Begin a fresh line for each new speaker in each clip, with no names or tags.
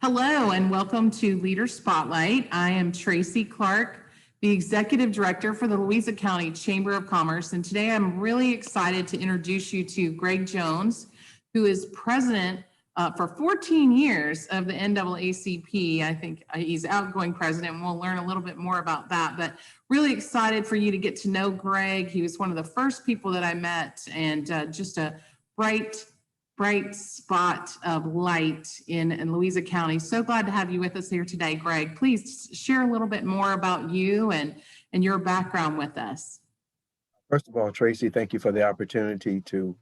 Hello and welcome to Leader Spotlight. I am Tracy Clark, the Executive Director for the Louisa County Chamber of Commerce. And today I'm really excited to introduce you to Greg Jones, who is President for 14 years of the NAACP. I think he's outgoing president, and we'll learn a little bit more about that. But really excited for you to get to know Greg. He was one of the first people that I met, and just a bright spot of light in Louisa County. So glad to have you with us here today, Greg. Please share a little bit more about you and your background with us.
First of all, Tracy, thank you for the opportunity to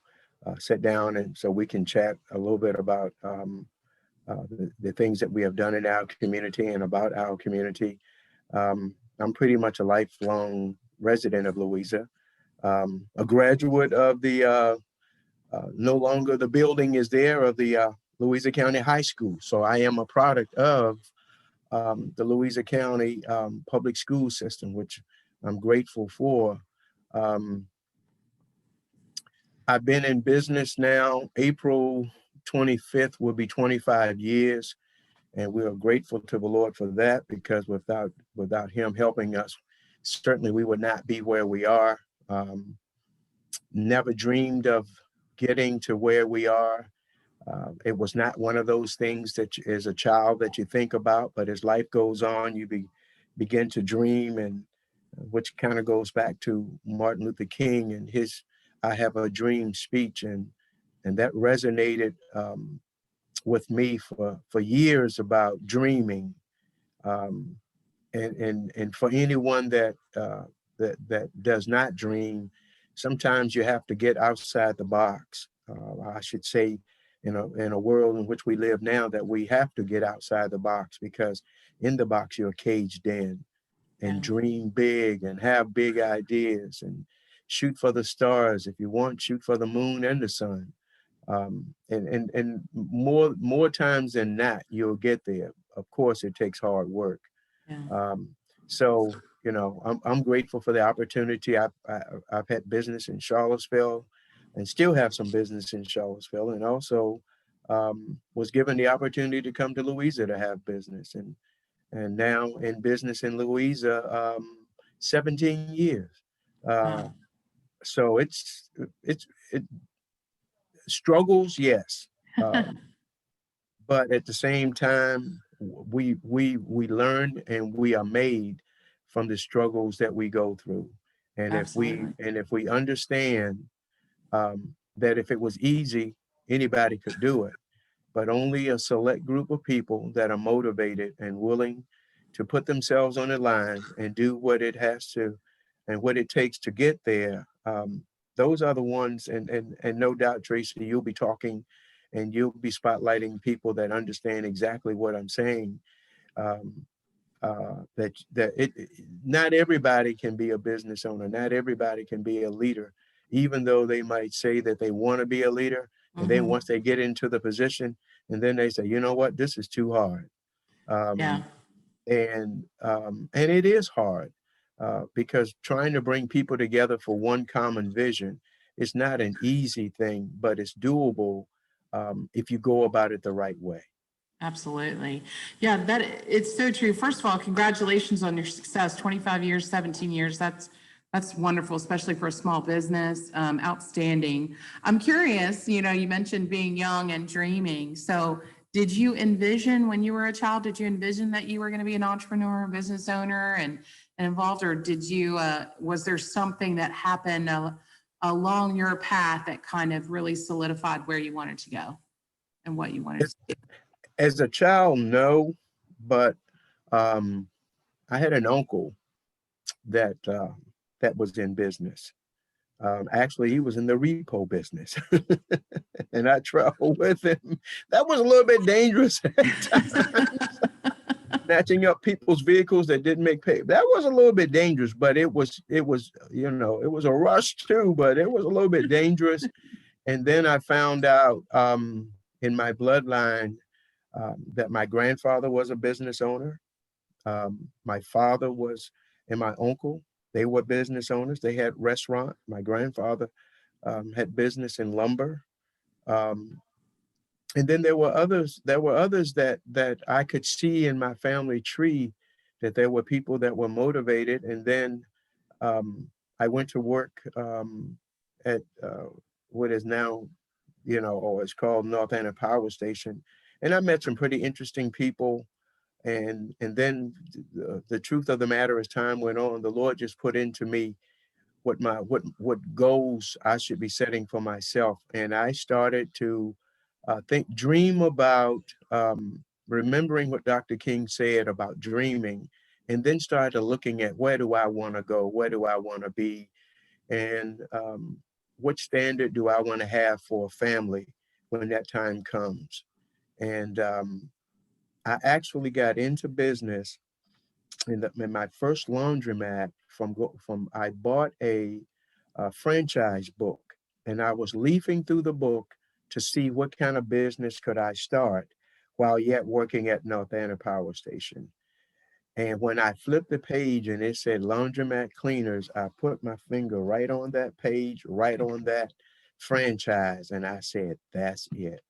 sit down and so we can chat a little bit about the things that we have done in our community and about our community. I'm pretty much a lifelong resident of Louisa, a graduate of the no longer the building is there of the Louisa County High School. So I am a product of the Louisa County public school system, which I'm grateful for. I've been in business now. April 25th will be 25 years. And we are grateful to the Lord for that, because without him helping us, certainly we would not be where we are. Never dreamed of getting to where we are. It was not one of those things that as a child that you think about, but as life goes on, you begin to dream, and which kind of goes back to Martin Luther King and his "I Have a Dream" speech, and that resonated with me for years about dreaming. And for anyone that does not dream, sometimes you have to get outside the box. I should say, in a world in which we live now, that we have to get outside the box, because in the box you're caged in. And dream big and have big ideas and shoot for the stars. If you want, shoot for the moon and the sun. And more times than not, you'll get there. Of course, it takes hard work.
Yeah.
So, I'm grateful for the opportunity. I've had business in Charlottesville and still have some business in Charlottesville, and also was given the opportunity to come to Louisa to have business, and now in business in Louisa, 17 years.
Wow.
So it struggles, yes. But at the same time, we learn and we are made from the struggles that we go through. And
Absolutely.
if we understand that if it was easy, anybody could do it, but only a select group of people that are motivated and willing to put themselves on the line and do what it has to and what it takes to get there. Those are the ones, and no doubt, Tracy, you'll be talking and you'll be spotlighting people that understand exactly what I'm saying. Not everybody can be a business owner. Not everybody can be a leader, even though they might say that they want to be a leader. And then once they get into the position, and then they say, you know what, this is too hard.
Yeah.
And it is hard because trying to bring people together for one common vision is not an easy thing, but it's doable if you go about it the right way.
Absolutely. Yeah, it's so true. First of all, congratulations on your success. 25 years, 17 years. That's wonderful, especially for a small business. Outstanding. I'm curious, you mentioned being young and dreaming. So did you envision when you were a child, did you envision that you were going to be an entrepreneur, a business owner and involved, or was there something that happened along your path that kind of really solidified where you wanted to go and what you wanted to do?
As a child, no, but I had an uncle that was in business. Actually, he was in the repo business, and I traveled with him. That was a little bit dangerous at times. Snatching up people's vehicles that didn't make pay. That was a little bit dangerous, but it was it was a rush too, but it was a little bit dangerous. And then I found out in my bloodline that my grandfather was a business owner. My father was, and my uncle, they were business owners. They had restaurant. My grandfather had business in lumber. And then there were others that I could see in my family tree, that there were people that were motivated. And then I went to work at what is now, or it's called North Anna Power Station. And I met some pretty interesting people. And then the truth of the matter, as time went on, the Lord just put into me what goals I should be setting for myself. And I started to dream about remembering what Dr. King said about dreaming, and then started looking at, where do I want to go? Where do I want to be? And what standard do I want to have for a family when that time comes? And I actually got into business in my first laundromat from I bought a franchise book, and I was leafing through the book to see what kind of business could I start while yet working at North Anna Power Station. And when I flipped the page and it said laundromat cleaners, I put my finger right on that page, right on that franchise, and I said, that's it.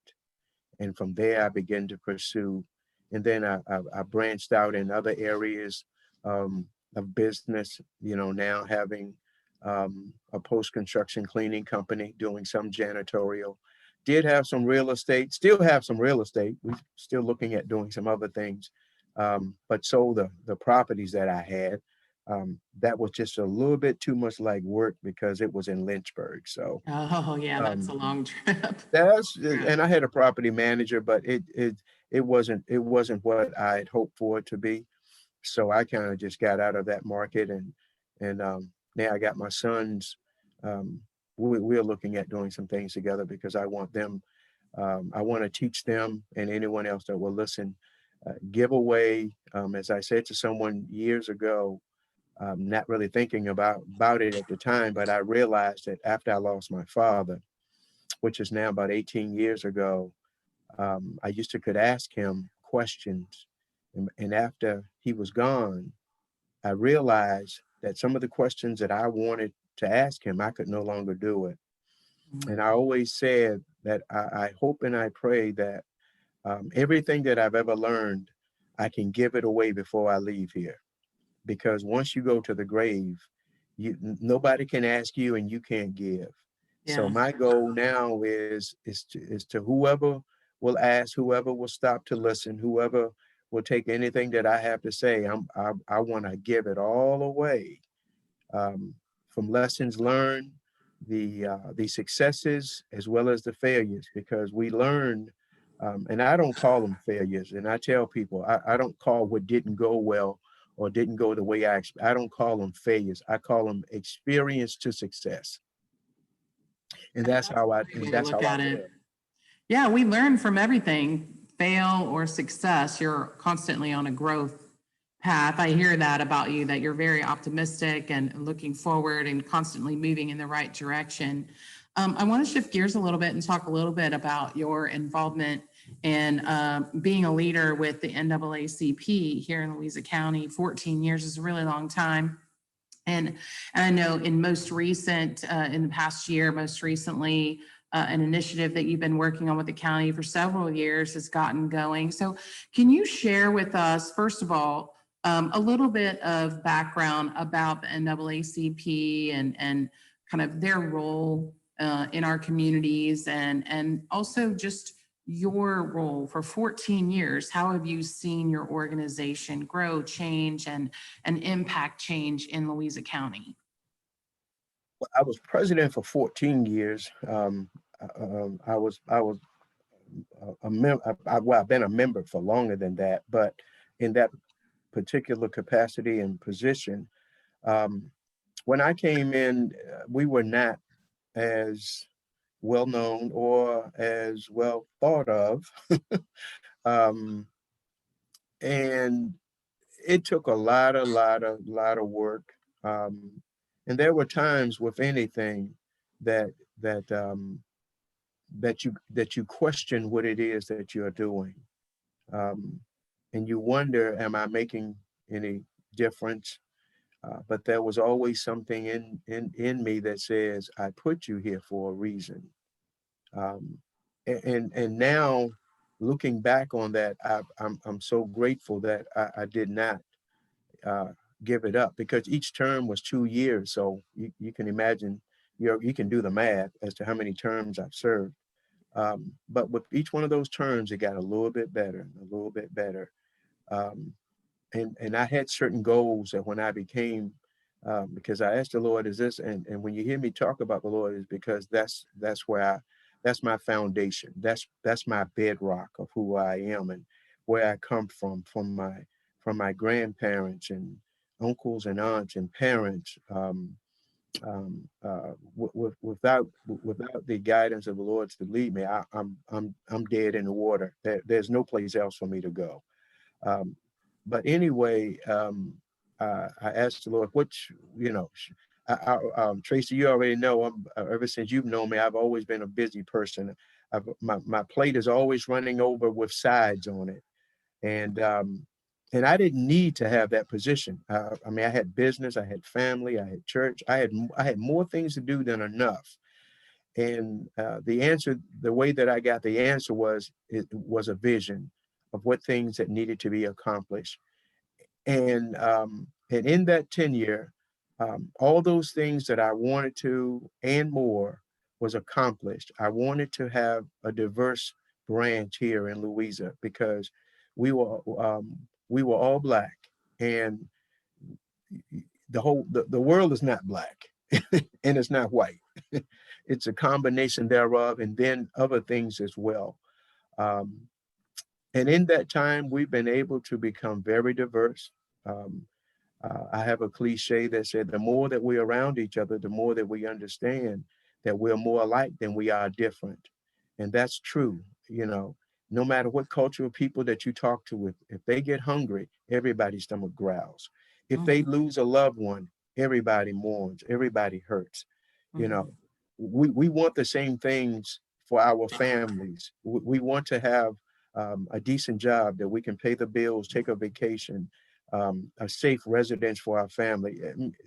And from there, I began to pursue. And then I branched out in other areas of business, now having a post-construction cleaning company, doing some janitorial. Did have some real estate, still have some real estate. We're still looking at doing some other things, but sold the properties that I had. That was just a little bit too much like work because it was in Lynchburg. So
Oh, yeah, that's a
um,
long trip. Yeah.
and I had a property manager, but it wasn't what I had hoped for it to be. So I kind of just got out of that market, and now I got my sons. Um, we're looking at doing some things together because I want them. I want to teach them and anyone else that will listen. Give away, as I said to someone years ago, not really thinking about it at the time, but I realized that after I lost my father, which is now about 18 years ago, I used to could ask him questions. And after he was gone, I realized that some of the questions that I wanted to ask him, I could no longer do it.
Mm.
And I always said that I hope and I pray that everything that I've ever learned, I can give it away before I leave here. Because once you go to the grave, nobody can ask you and you can't give. So
Yeah.
my goal now is to whoever will ask, whoever will stop to listen, whoever will take anything that I have to say, I want to give it all away, um, from lessons learned, the successes as well as the failures, because we learn. And I don't call them failures. And I tell people, I don't call what didn't go well or didn't go the way I don't call them failures. I call them experience to success. And that's
That's a
how I,
great
and
way to
that's how
look
I
at it.
live.
Yeah, we learn from everything, fail or success. You're constantly on a growth path. I hear that about you, that you're very optimistic and looking forward and constantly moving in the right direction. I want to shift gears a little bit and talk a little bit about your involvement in being a leader with the NAACP here in Louisa County. 14 years is a really long time. And I know in the past year, most recently, an initiative that you've been working on with the county for several years has gotten going. So can you share with us, first of all, a little bit of background about the NAACP and kind of their role in our communities, and also just your role for 14 years? How have you seen your organization grow, change, and impact change in Louisa County?
I was president for 14 years. I was a member. Well, I've been a member for longer than that, but in that particular capacity and position, um, when I came in, we were not as well known or as well thought of. um, and it took a lot of work. Um, and there were times with anything that that that you question what it is that you're doing, um, and you wonder, am I making any difference? But there was always something in me that says, I put you here for a reason. Um, and now looking back on that, I'm so grateful that I did not uh, give it up, because each term was 2 years. So you can imagine, you can do the math as to how many terms I've served. But with each one of those terms, it got a little bit better, a little bit better. Um, and I had certain goals that when I became, because I asked the Lord, is this, and when you hear me talk about the Lord, is because that's where that's my foundation. That's my bedrock of who I am and where I come from my grandparents and uncles and aunts and parents. Without the guidance of the Lord to lead me, I'm dead in the water. There's no place else for me to go. Um, but anyway, I asked the Lord, which, Tracy, you already know, ever since you've known me, I've always been a busy person. My plate is always running over with sides on it. And, and I didn't need to have that position. I mean, I had business, I had family, I had church, I had more things to do than enough. And the answer, the way that I got the answer was, it was a vision of what things that needed to be accomplished. And in that tenure, all those things that I wanted to and more was accomplished. I wanted to have a diverse branch here in Louisa, because we were all Black, and the world is not Black and it's not white. It's a combination thereof, and then other things as well. Um, and in that time, we've been able to become very diverse. Um, I have a cliche that said, the more that we're around each other, the more that we understand that we're more alike than we are different. And that's true. No matter what cultural people that you talk to, if they get hungry, everybody's stomach growls. If they
Mhm,
lose a loved one, everybody mourns, everybody hurts. You
mhm,
know, we want the same things for our families. We want to have a decent job that we can pay the bills, take a vacation, a safe residence for our family.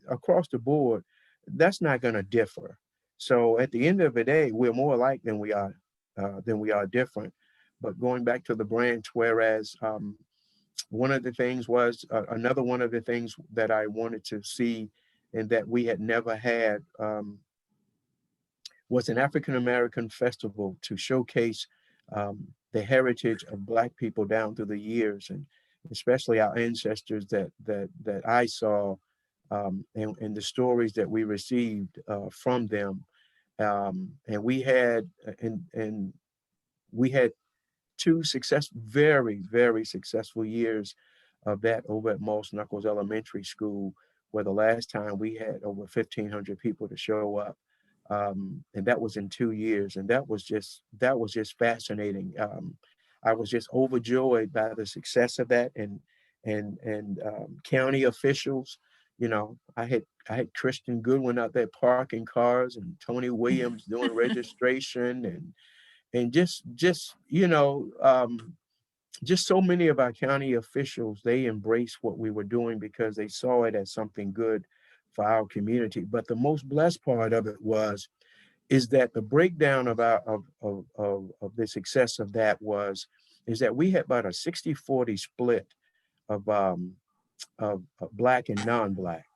Across the board, that's not going to differ. So at the end of the day, we're more alike than we are different. But going back to the branch, whereas one of the things was another one of the things that I wanted to see and that we had never had, was an African American festival to showcase the heritage of Black people down through the years, and especially our ancestors that I saw, and the stories that we received from them. And we had two very successful years of that over at Moss Knuckles Elementary School, where the last time we had over 1,500 people to show up. And that was in 2 years. And that was just fascinating. I was just overjoyed by the success of that, and county officials. I had Christian Goodwin out there parking cars, and Tony Williams doing registration, and just so many of our county officials, they embraced what we were doing because they saw it as something good for our community. But the most blessed part of it is that the breakdown of the success of that is that we had about a 60-40 split of Black and non-Black.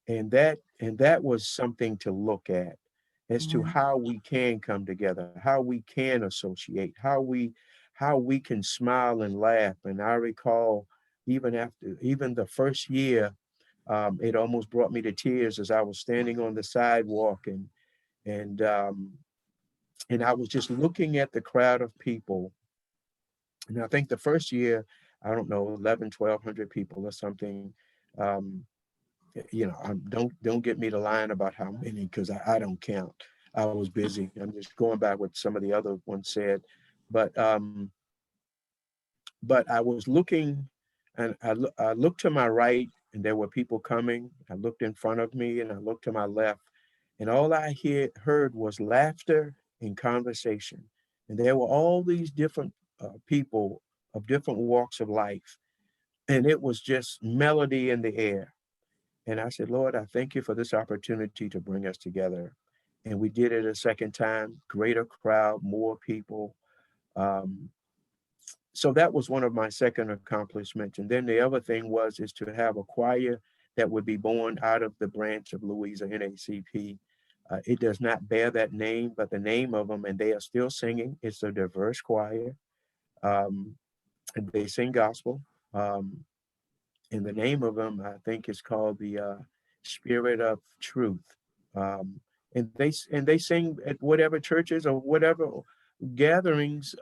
And that was something to look at as to
mhm,
how we can come together, how we can associate, how we can smile and laugh. And I recall, even the first year, it almost brought me to tears as I was standing on the sidewalk, and and I was just looking at the crowd of people. And I think the first year, I don't know, 11, 1,200 people or something. Um, don't get me to lying about how many, because I don't count. I was busy. I'm just going by what some of the other ones said. But but I was looking, and I looked to my right, and there were people coming. I looked in front of me, and I looked to my left, and all I heard was laughter and conversation. And there were all these different people of different walks of life, and it was just melody in the air. And I said, Lord, I thank you for this opportunity to bring us together. And we did it a second time, greater crowd, more people. Um, so that was one of my second accomplishments. And then the other thing is to have a choir that would be born out of the branch of Louisa NACP. It does not bear that name, but the name of them, and they are still singing. It's a diverse choir. Um, and they sing gospel. Um, and the name of them, I think, is called the Spirit of Truth. And they sing at whatever churches or whatever gatherings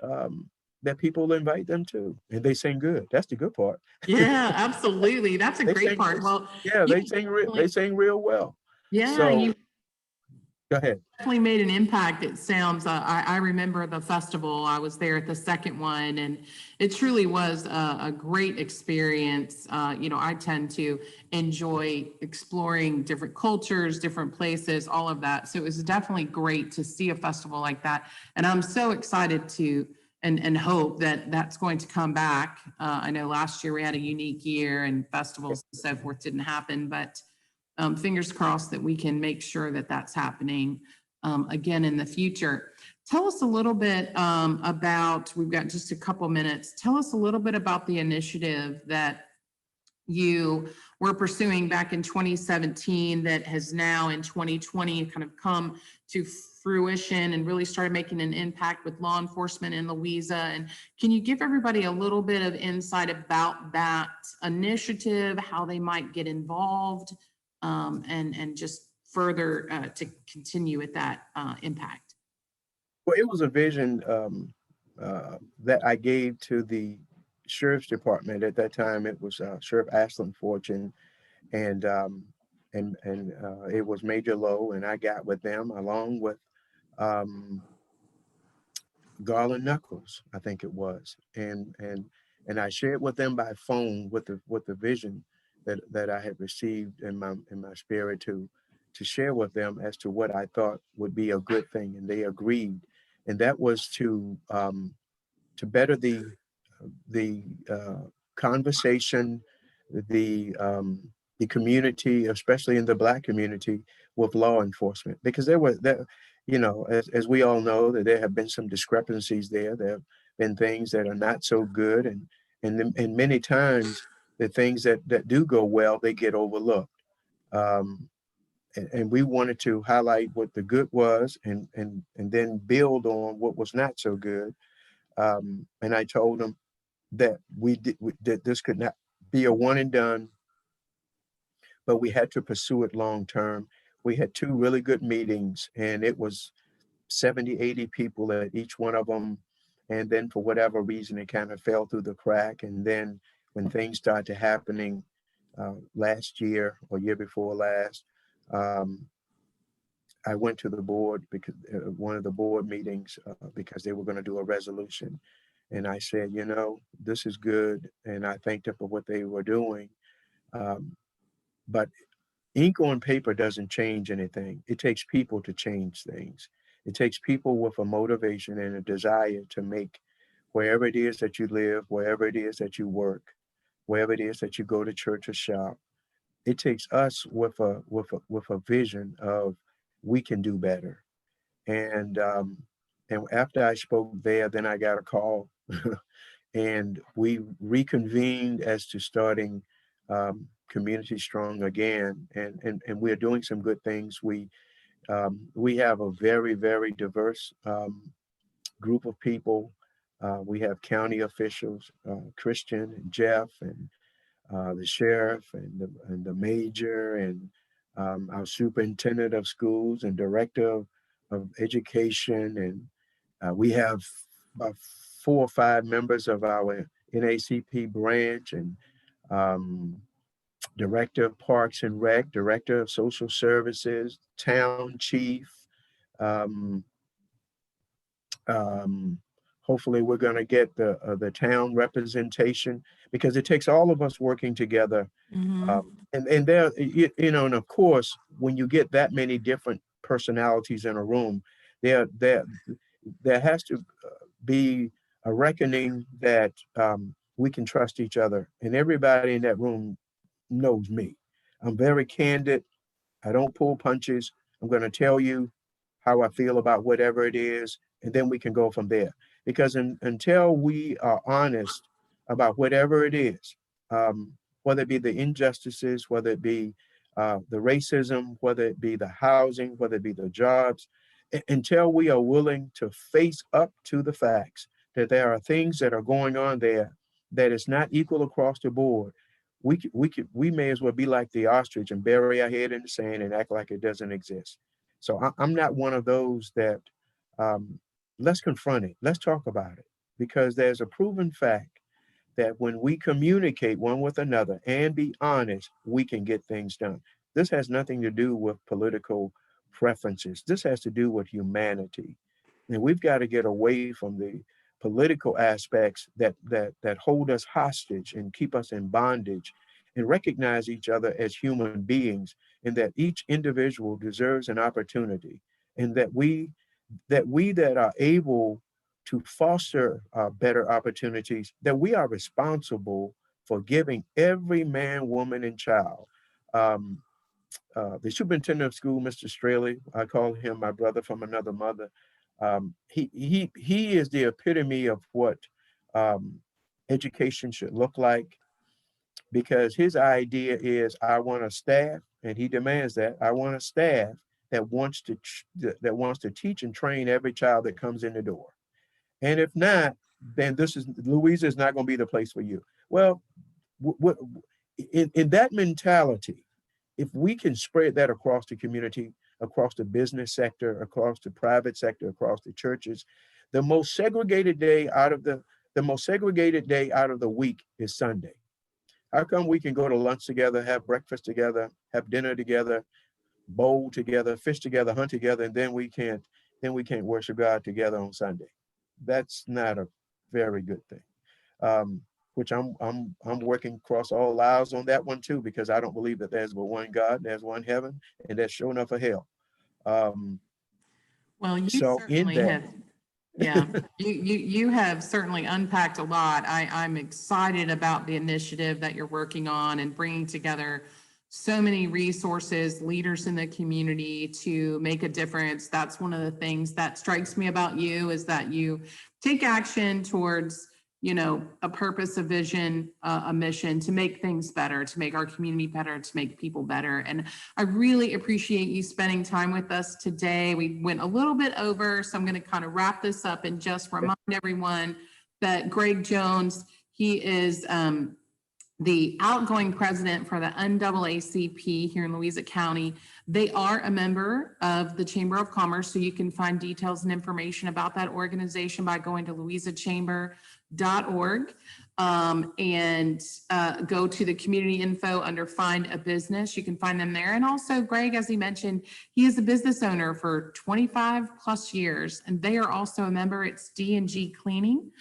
that people invite them to, and they sing good. That's the good part.
Yeah, absolutely. That's a
They
great
sing,
part. Well,
yeah,
you
they sing real well.
yeah,
So
you
go ahead.
definitely made an impact. It sounds, I remember the festival. I was there at the second one, and it truly was a great experience. I tend to enjoy exploring different cultures, different places, all of that. So it was definitely great to see a festival like that. And I'm so excited to and hope that that's going to come back. I know last year we had a unique year and festivals and so forth didn't happen, but fingers crossed that we can make sure that that's happening again in the future. Tell us a little bit about, we've got just a couple minutes. Tell us a little bit about the initiative that you were pursuing back in 2017 that has now in 2020 kind of come to fruition and really started making an impact with law enforcement in Louisa. And can you give everybody a little bit of insight about that initiative, how they might get involved, and just further to continue with that impact?
Well, it was a vision that I gave to the sheriff's department at that time. It was Sheriff Ashland Fortune, and it was Major Lowe, and I got with them along with um, Garland Knuckles, I think it was, and I shared with them by phone with the vision that I had received in my spirit to share with them as to what I thought would be a good thing, and they agreed, and that was to better the conversation, the community, especially in the Black community, with law enforcement, because as we all know, that there have been some discrepancies there. There have been things that are not so good, and many times the things that do go well, they get overlooked. Um, and we wanted to highlight what the good was, and then build on what was not so good. And I told them that that this could not be a one and done, but we had to pursue it long term. We had two really good meetings, and it was 70, 80 people at each one of them. And then for whatever reason, it kind of fell through the crack. And then when things started happening last year or year before last, um, I went to the board because one of the board meetings because they were going to do a resolution. And I said, this is good. And I thanked them for what they were doing. Um, but ink on paper doesn't change anything. It takes people to change things. It takes people with a motivation and a desire to make wherever it is that you live, wherever it is that you work, wherever it is that you go to church or shop. It takes us with a vision of we can do better. And after I spoke there, then I got a call, and we reconvened as to starting Community Strong again, and we're doing some good things. We have a very, very diverse group of people. We have county officials, Christian and Jeff, and the sheriff, and the major, and our superintendent of schools and director of education, and we have about 4 or 5 members of our NACP branch, and um, director of Parks and Rec, director of Social Services, town chief. Um, um, Hopefully, we're going to get the town representation, because it takes all of us working together.
Mm-hmm.
And there, and of course, when you get that many different personalities in a room, there has to be a reckoning that we can trust each other, and everybody in that room knows me. I'm very candid. I don't pull punches. I'm going to tell you how I feel about whatever it is, and then we can go from there. because until we are honest about whatever it is, whether it be the injustices, whether it be the racism, whether it be the housing, whether it be the jobs, until we are willing to face up to the facts that there are things that are going on there that is not equal across the board, we may as well be like the ostrich and bury our head in the sand and act like it doesn't exist. So I'm not one of those that, let's confront it, let's talk about it, because there's a proven fact that when we communicate one with another and be honest, we can get things done. This has nothing to do with political preferences. This has to do with humanity. And we've got to get away from the political aspects that hold us hostage and keep us in bondage, and recognize each other as human beings, and that each individual deserves an opportunity, and that we that are able to foster better opportunities, that we are responsible for giving every man, woman, and child. Um, the superintendent of school, Mr. Straley, I call him my brother from another mother. He is the epitome of what education should look like, because his idea is, I want a staff, and he demands that I want a staff that wants to teach and train every child that comes in the door. And if not, then Louisa is not going to be the place for you. Well, in that mentality, if we can spread that across the community, across the business sector, across the private sector, across the churches, the most segregated day out of the week is Sunday. How come we can go to lunch together, have breakfast together, have dinner together, bowl together, fish together, hunt together, and then we can't worship God together on Sunday? That's not a very good thing. Which I'm working across all aisles on that one too, because I don't believe that there's but one God, there's one heaven, and there's sure enough a hell.
Well, you
So in
certainly
that,
have, yeah, you have certainly unpacked a lot. I'm excited about the initiative that you're working on and bringing together so many resources, leaders in the community to make a difference. That's one of the things that strikes me about you, is that you take action towards, a purpose, a vision, a mission to make things better, to make our community better, to make people better. And I really appreciate you spending time with us today. We went a little bit over, so I'm going to kind of wrap this up and just remind everyone that Greg Jones, he is the outgoing president for the NAACP here in Louisa County. They are a member of the Chamber of Commerce, so you can find details and information about that organization by going to louisachamber.org and go to the community info under Find a Business. You can find them there. And also, Greg, as he mentioned, he is a business owner for 25 plus years, and they are also a member. It's D&G Cleaning.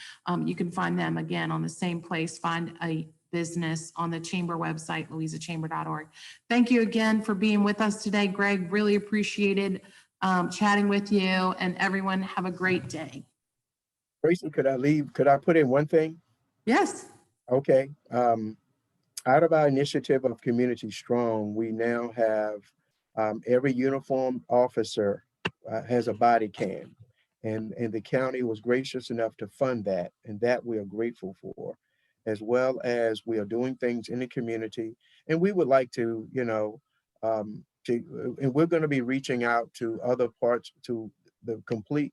You can find them again on the same place, Find a Business, on the Chamber website, louisachamber.org. Thank you again for being with us today, Greg. Really appreciated chatting with you, and everyone have a great day.
Tracy, could I put in one thing?
Yes.
Okay. Out of our initiative of Community Strong, we now have every uniformed officer has a body cam, and the county was gracious enough to fund that, and that we are grateful for, as well as we are doing things in the community. And we would like to, and we're going to be reaching out to other parts, to the complete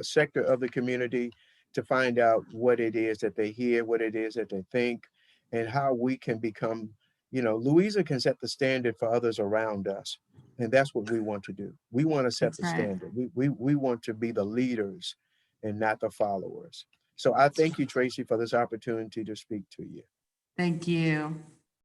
sector of the community, to find out what it is that they hear, what it is that they think, and how we can become, Louisa can set the standard for others around us. And that's what we want to do. We want to set the standard. We want to be the leaders and not the followers. So I thank you, Tracy, for this opportunity to speak to you.
Thank you.